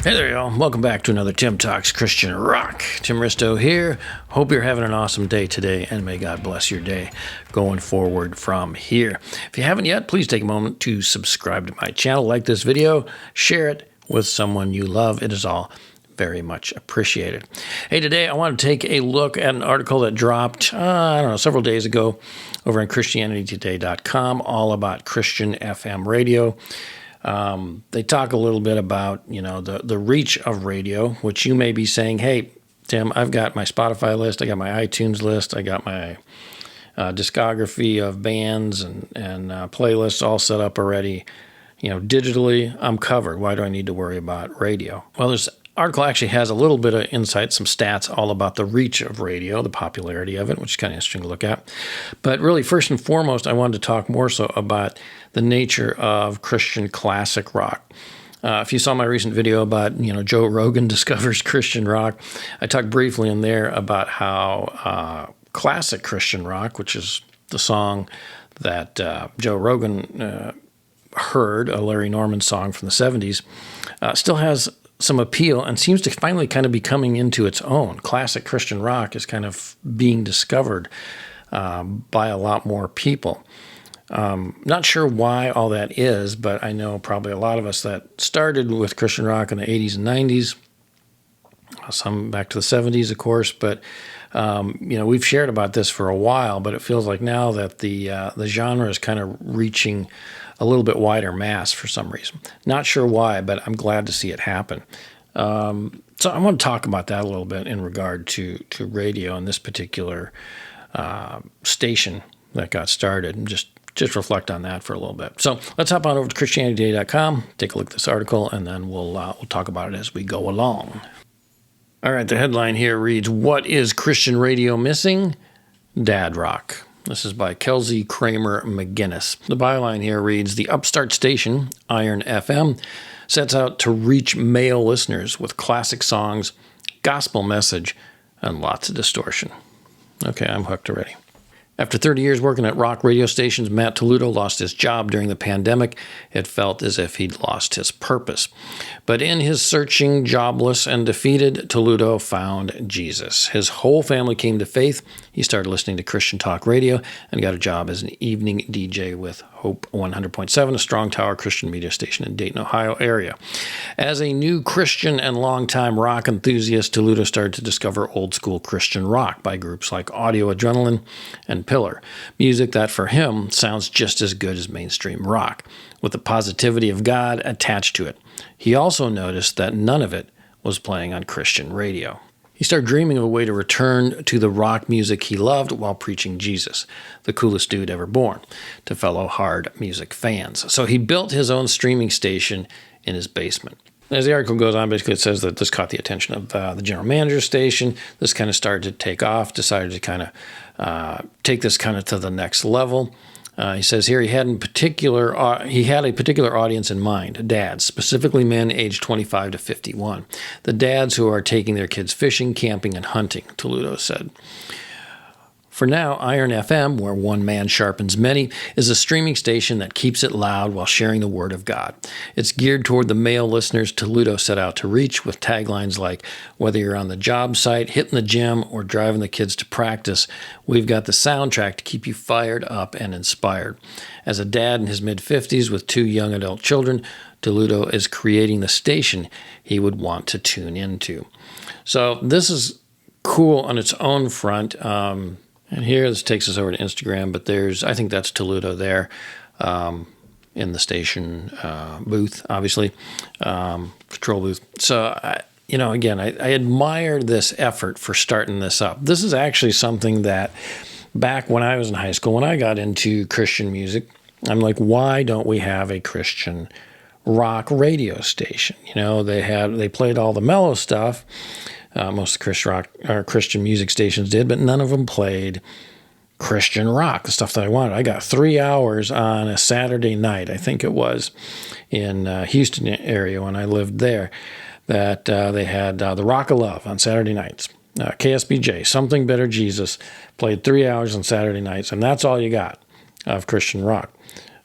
Hey there, y'all. Welcome back to another Tim Talks Christian Rock. Tim Risto here. Hope you're having an awesome day today, and may God bless your day going forward from here. If you haven't yet, please take a moment to subscribe to my channel, like this video, share it with someone you love. It is all very much appreciated. Hey, today I want to take a look at an article that dropped, several days ago over on ChristianityToday.com, all about Christian FM radio. They talk a little bit about, the reach of radio, which you may be saying, hey, Tim, I've got my Spotify list, I got my iTunes list, I got my discography of bands and playlists all set up already. Digitally, I'm covered. Why do I need to worry about radio? Well, this article actually has a little bit of insight, some stats all about the reach of radio, the popularity of it, which is kind of interesting to look at. But really, first and foremost, I wanted to talk more so about the nature of Christian classic rock. If you saw my recent video about, Joe Rogan discovers Christian rock, I talked briefly in there about how classic Christian rock, which is the song that Joe Rogan heard, a Larry Norman song from the 70s, still has some appeal and seems to finally kind of be coming into its own. Classic Christian rock is kind of being discovered by a lot more people. Not sure why all that is, but I know probably a lot of us that started with Christian rock in the 80s and 90s, some back to the 70s, of course, but we've shared about this for a while, but it feels like now that the genre is kind of reaching a little bit wider mass for some reason. Not sure why, but I'm glad to see it happen. So I want to talk about that a little bit in regard to radio and this particular station that got started, and just reflect on that for a little bit. So let's hop on over to ChristianityToday.com, take a look at this article, and then we'll talk about it as we go along. All right, the headline here reads, "What is Christian radio missing? Dad rock." This is by Kelsey Kramer McGinnis. The byline here reads, "The upstart station, Iron FM, sets out to reach male listeners with classic songs, gospel message, and lots of distortion." Okay, I'm hooked already. After 30 years working at rock radio stations, Matt Toledo lost his job during the pandemic. It felt as if he'd lost his purpose. But in his searching, jobless, and defeated, Toledo found Jesus. His whole family came to faith. He started listening to Christian talk radio and got a job as an evening DJ with Hope 100.7, a strong tower Christian media station in Dayton, Ohio area. As a new Christian and longtime rock enthusiast, Toledo started to discover old school Christian rock by groups like Audio Adrenaline and Pillar, music that for him sounds just as good as mainstream rock, with the positivity of God attached to it. He also noticed that none of it was playing on Christian radio. He started dreaming of a way to return to the rock music he loved while preaching Jesus, the coolest dude ever born, to fellow hard music fans. So he built his own streaming station in his basement. As the article goes on, basically it says that this caught the attention of the general manager's station. This kind of started to take off, decided to kind of take this kind of to the next level. He says here he had a particular audience in mind, dads, specifically men aged 25 to 51. The dads who are taking their kids fishing, camping, and hunting, Toledo said. For now, Iron FM, where one man sharpens many, is a streaming station that keeps it loud while sharing the Word of God. It's geared toward the male listeners Toledo set out to reach, with taglines like, "Whether you're on the job site, hitting the gym, or driving the kids to practice, we've got the soundtrack to keep you fired up and inspired." As a dad in his mid-50s with 2 young adult children, Toledo is creating the station he would want to tune into. So this is cool on its own front. And here, this takes us over to Instagram, but I think that's Toledo there in the station booth, obviously, control booth. So, again, I admire this effort for starting this up. This is actually something that back when I was in high school, when I got into Christian music, I'm like, why don't we have a Christian rock radio station? They played all the mellow stuff. Most of the Christian music stations did, but none of them played Christian rock, the stuff that I wanted. I got 3 hours on a Saturday night, I think it was, in Houston area when I lived there, that they had the Rock of Love on Saturday nights. KSBJ, Something Better Jesus, played 3 hours on Saturday nights, and that's all you got of Christian rock.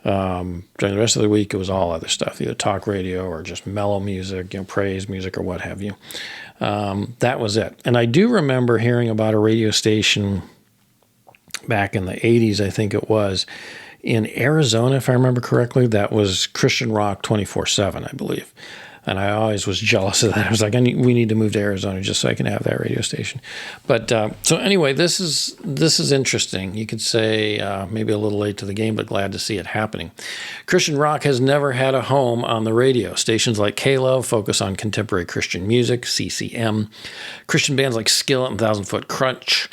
During the rest of the week, it was all other stuff, either talk radio or just mellow music, praise music or what have you. That was it. And I do remember hearing about a radio station back in the 80s, I think it was, in Arizona, if I remember correctly, that was Christian rock 24/7, I believe. And I always was jealous of that. I was like, we need to move to Arizona just so I can have that radio station. But so anyway, this is interesting. You could say maybe a little late to the game, but glad to see it happening. Christian rock has never had a home on the radio. Stations like K-Love focus on contemporary Christian music, CCM. Christian bands like Skillet and Thousand Foot Crutch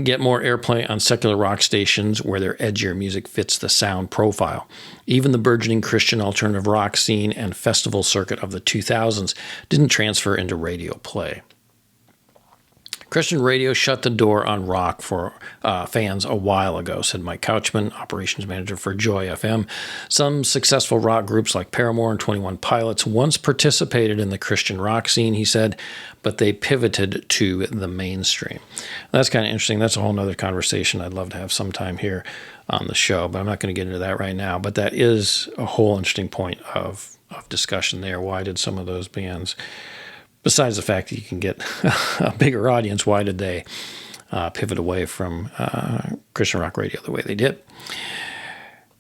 get more airplay on secular rock stations where their edgier music fits the sound profile. Even the burgeoning Christian alternative rock scene and festival circuit of the 2000s didn't transfer into radio play. Christian radio shut the door on rock for fans a while ago, said Mike Couchman, operations manager for Joy FM. Some successful rock groups like Paramore and 21 Pilots once participated in the Christian rock scene, he said, but they pivoted to the mainstream. That's kind of interesting. That's a whole other conversation I'd love to have sometime here on the show, but I'm not going to get into that right now. But that is a whole interesting point of discussion there. Why did some of those bands, besides the fact that you can get a bigger audience, why did they pivot away from Christian rock radio the way they did?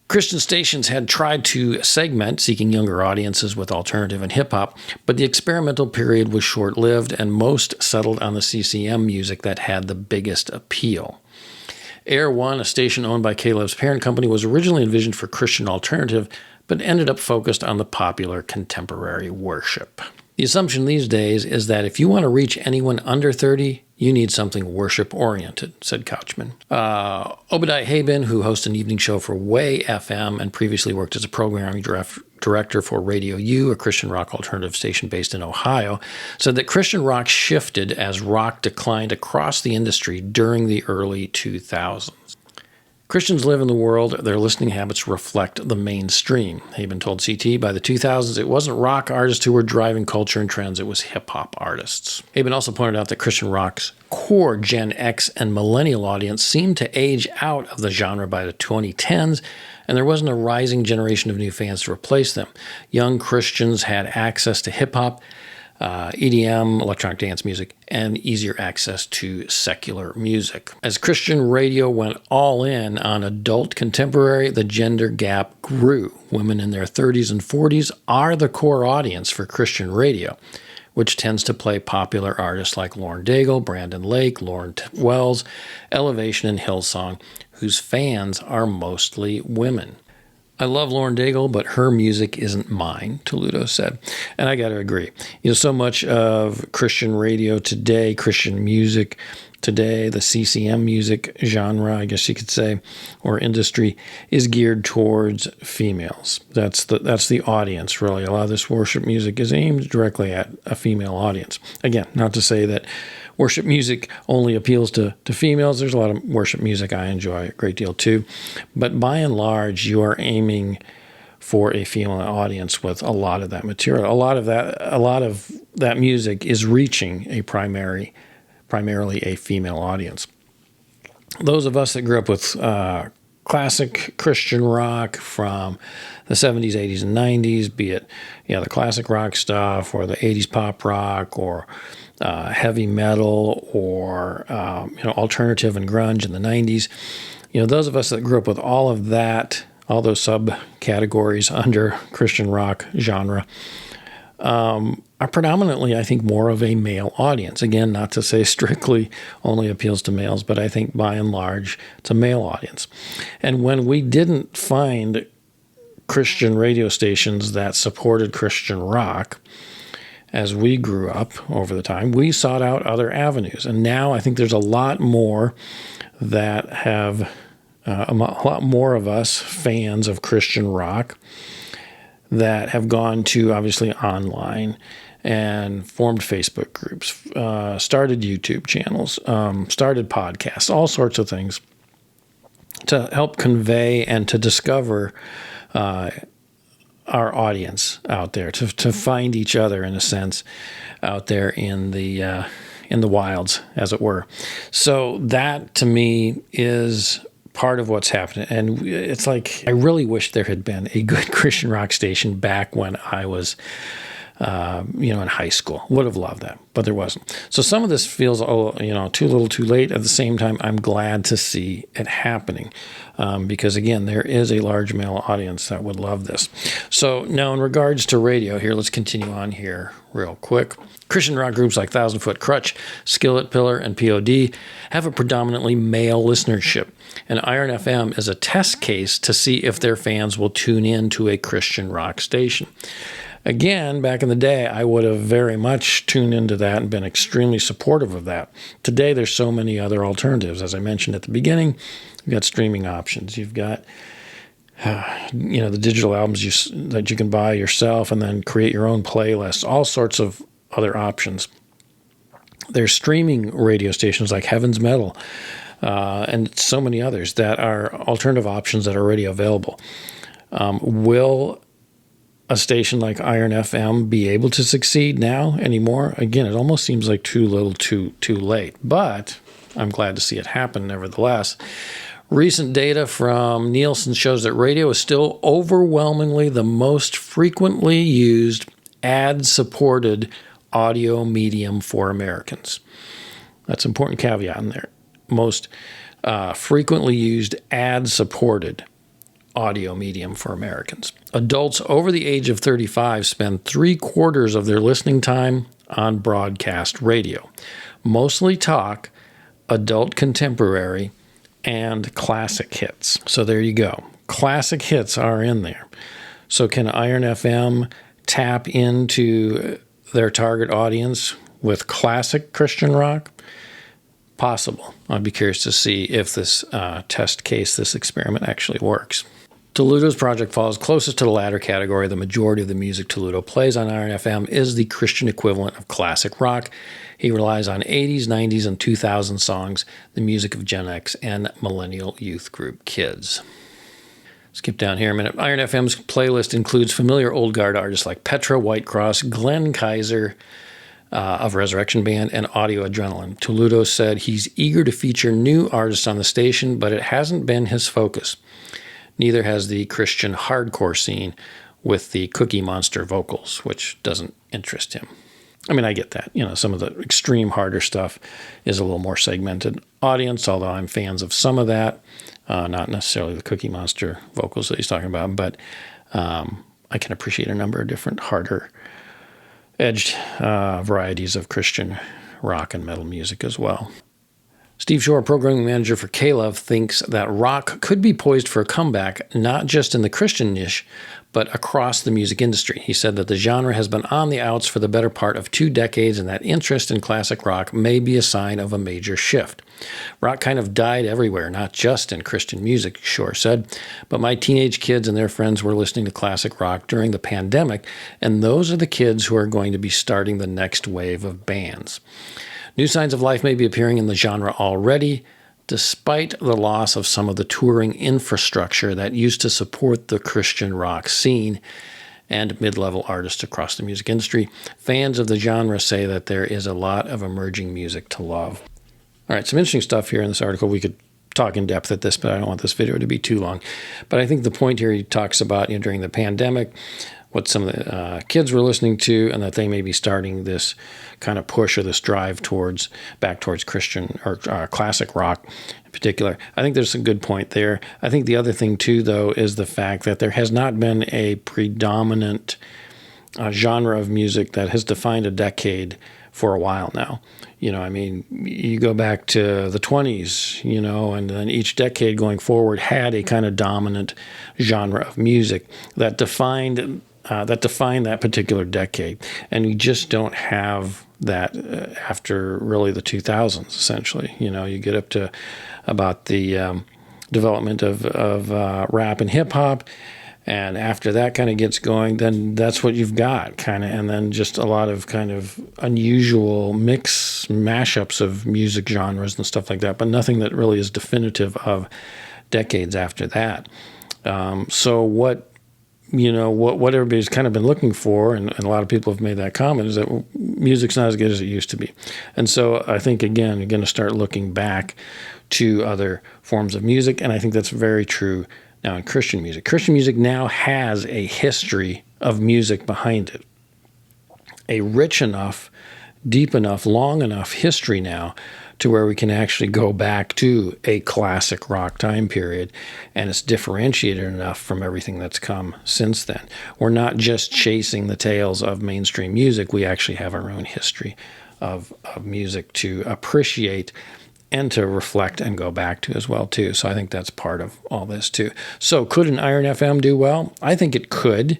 Christian stations had tried to segment, seeking younger audiences with alternative and hip-hop, but the experimental period was short-lived and most settled on the CCM music that had the biggest appeal. Air One, a station owned by K-Love's parent company, was originally envisioned for Christian alternative, but ended up focused on the popular contemporary worship. The assumption these days is that if you want to reach anyone under 30, you need something worship-oriented, said Couchman. Obadiah Haben, who hosts an evening show for Way FM and previously worked as a programming director for Radio U, a Christian rock alternative station based in Ohio, said that Christian rock shifted as rock declined across the industry during the early 2000s. Christians live in the world, their listening habits reflect the mainstream. Haben told CT, by the 2000s, it wasn't rock artists who were driving culture and trends, it was hip-hop artists. Haben also pointed out that Christian rock's core Gen X and millennial audience seemed to age out of the genre by the 2010s, and there wasn't a rising generation of new fans to replace them. Young Christians had access to hip-hop, EDM, electronic dance music, and easier access to secular music. As Christian radio went all in on adult contemporary, the gender gap grew. Women in their 30s and 40s are the core audience for Christian radio, which tends to play popular artists like Lauren Daigle, Brandon Lake, Lauren Wells, Elevation, and Hillsong, whose fans are mostly women. I love Lauren Daigle, but her music isn't mine, Toludo said. And I got to agree. So much of Christian radio today, Christian music today, the CCM music genre, I guess you could say, or industry, is geared towards females. That's the audience, really. A lot of this worship music is aimed directly at a female audience. Again, not to say that worship music only appeals to females. There's a lot of worship music I enjoy a great deal too. But by and large, you are aiming for a female audience with a lot of that material. A lot of that music is reaching a primarily a female audience. Those of us that grew up with classic Christian rock from the 70s, 80s, and 90s, be it the classic rock stuff or the 80s pop rock or heavy metal or alternative and grunge in the 90s. Those of us that grew up with all of that, all those subcategories under Christian rock genre, are predominantly, I think, more of a male audience. Again, not to say strictly only appeals to males, but I think by and large it's a male audience. And when we didn't find Christian radio stations that supported Christian rock, as we grew up over the time, we sought out other avenues. And now I think there's a lot more that have, a lot more of us fans of Christian rock that have gone to, obviously, online and formed Facebook groups, started YouTube channels, started podcasts, all sorts of things to help convey and to discover our audience out there, to find each other, in a sense, out there in the wilds, as it were. So that, to me, is part of what's happening. And it's like, I really wish there had been a good Christian rock station back when I was, in high school. Would have loved that, but there wasn't. So some of this feels, too little too late. At the same time, I'm glad to see it happening because, again, there is a large male audience that would love this. So now in regards to radio here, let's continue on here real quick. Christian rock groups like Thousand Foot Crutch, Skillet Pillar, and POD have a predominantly male listenership, and Iron FM is a test case to see if their fans will tune in to a Christian rock station. Again, back in the day, I would have very much tuned into that and been extremely supportive of that. Today, there's so many other alternatives. As I mentioned at the beginning, you've got streaming options. You've got the digital albums that you can buy yourself and then create your own playlists, all sorts of other options. There's streaming radio stations like Heaven's Metal and so many others that are alternative options that are already available. Will a station like Iron FM be able to succeed now anymore? Again, it almost seems like too little too late, but I'm glad to see it happen nevertheless. Recent data from Nielsen shows that radio is still overwhelmingly the most frequently used ad-supported audio medium for Americans. That's an important caveat in there. Most frequently used ad-supported audio medium for Americans. Adults over the age of 35 spend 3/4 of their listening time on broadcast radio, mostly talk, adult contemporary, and classic hits. So there you go. Classic hits are in there. So can Iron FM tap into their target audience with classic Christian rock? Possible. I'd be curious to see if this test case, this experiment actually works. Toludo's project falls closest to the latter category. The majority of the music Toludo plays on Iron FM is the Christian equivalent of classic rock. He relies on 80s, 90s, and 2000 songs, the music of Gen X and millennial youth group kids. Skip down here a minute. Iron FM's playlist includes familiar old guard artists like Petra, Whitecross, Glenn Kaiser of Resurrection Band, and Audio Adrenaline. Toludo said he's eager to feature new artists on the station, but it hasn't been his focus. Neither has the Christian hardcore scene with the Cookie Monster vocals, which doesn't interest him. I mean, I get that. Some of the extreme harder stuff is a little more segmented audience, although I'm fans of some of that. Not necessarily the Cookie Monster vocals that he's talking about, but I can appreciate a number of different harder-edged varieties of Christian rock and metal music as well. Steve Shore, programming manager for K-Love, thinks that rock could be poised for a comeback, not just in the Christian niche, but across the music industry. He said that the genre has been on the outs for the better part of 2 decades, and that interest in classic rock may be a sign of a major shift. Rock kind of died everywhere, not just in Christian music, Shore said, but my teenage kids and their friends were listening to classic rock during the pandemic, and those are the kids who are going to be starting the next wave of bands. New signs of life may be appearing in the genre already, despite the loss of some of the touring infrastructure that used to support the Christian rock scene and mid-level artists across the music industry. Fans of the genre say that there is a lot of emerging music to love. All right, some interesting stuff here in this article. We could talk in depth at this, but I don't want this video to be too long. But I think the point here he talks about during the pandemic, what some of the kids were listening to, and that they may be starting this kind of push or this drive back towards Christian or classic rock in particular. I think there's a good point there. I think the other thing too, though, is the fact that there has not been a predominant genre of music that has defined a decade for a while now. You go back to the 20s, and then each decade going forward had a kind of dominant genre of music that defined that particular decade. And we just don't have that after really the 2000s, essentially. You get up to about the development of rap and hip-hop, and after that kind of gets going, then that's what you've got, kind of, and then just a lot of kind of unusual mashups of music genres and stuff like that, but nothing that really is definitive of decades after that. So what what everybody's kind of been looking for, and a lot of people have made that comment, is that music's not as good as it used to be. And so I think, again, you're going to start looking back to other forms of music, and I think that's very true now in Christian music. Christian music now has a history of music behind it, a rich enough, deep enough, long enough history now to where we can actually go back to a classic rock time period, and it's differentiated enough from everything that's come since then. We're not just chasing the tails of mainstream music. We actually have our own history of music to appreciate and to reflect and go back to as well, too. So I think that's part of all this, too. So could an Iron FM do well? I think it could.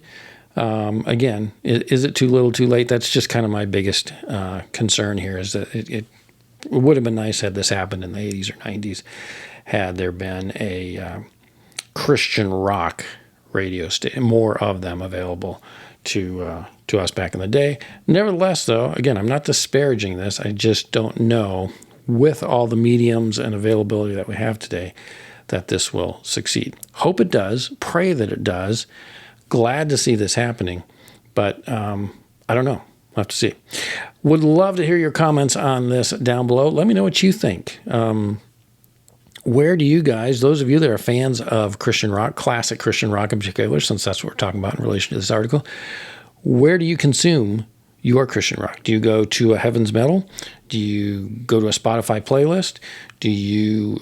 Again, is it too little, too late? That's just kind of my biggest concern here, is that it would have been nice had this happened in the 80s or 90s, had there been a Christian rock radio station, more of them available to us back in the day. Nevertheless, though, again, I'm not disparaging this. I just don't know, with all the mediums and availability that we have today, that this will succeed. Hope it does. Pray that it does. Glad to see this happening, but I don't know. We'll have to see. Would love to hear your comments on this down below. Let me know what you think. Where do you guys, those of you that are fans of Christian rock, classic Christian rock in particular, since that's what we're talking about in relation to this article, where do you consume your Christian rock? Do you go to a Heaven's Metal? Do you go to a Spotify playlist? Do you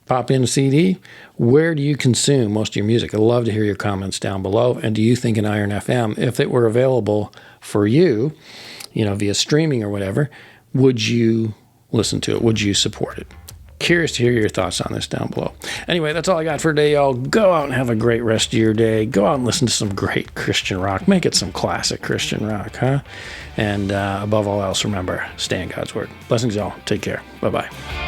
pop in a CD? Where do you consume most of your music? I'd love to hear your comments down below. And do you think an Iron FM, if it were available for you, via streaming or whatever, would you listen to it? Would you support it? Curious to hear your thoughts on this down below. Anyway, that's all I got for today, y'all. Go out and have a great rest of your day. Go out and listen to some great Christian rock. Make it some classic Christian rock, huh? And above all else, remember, stay in God's Word. Blessings, y'all. Take care. Bye-bye.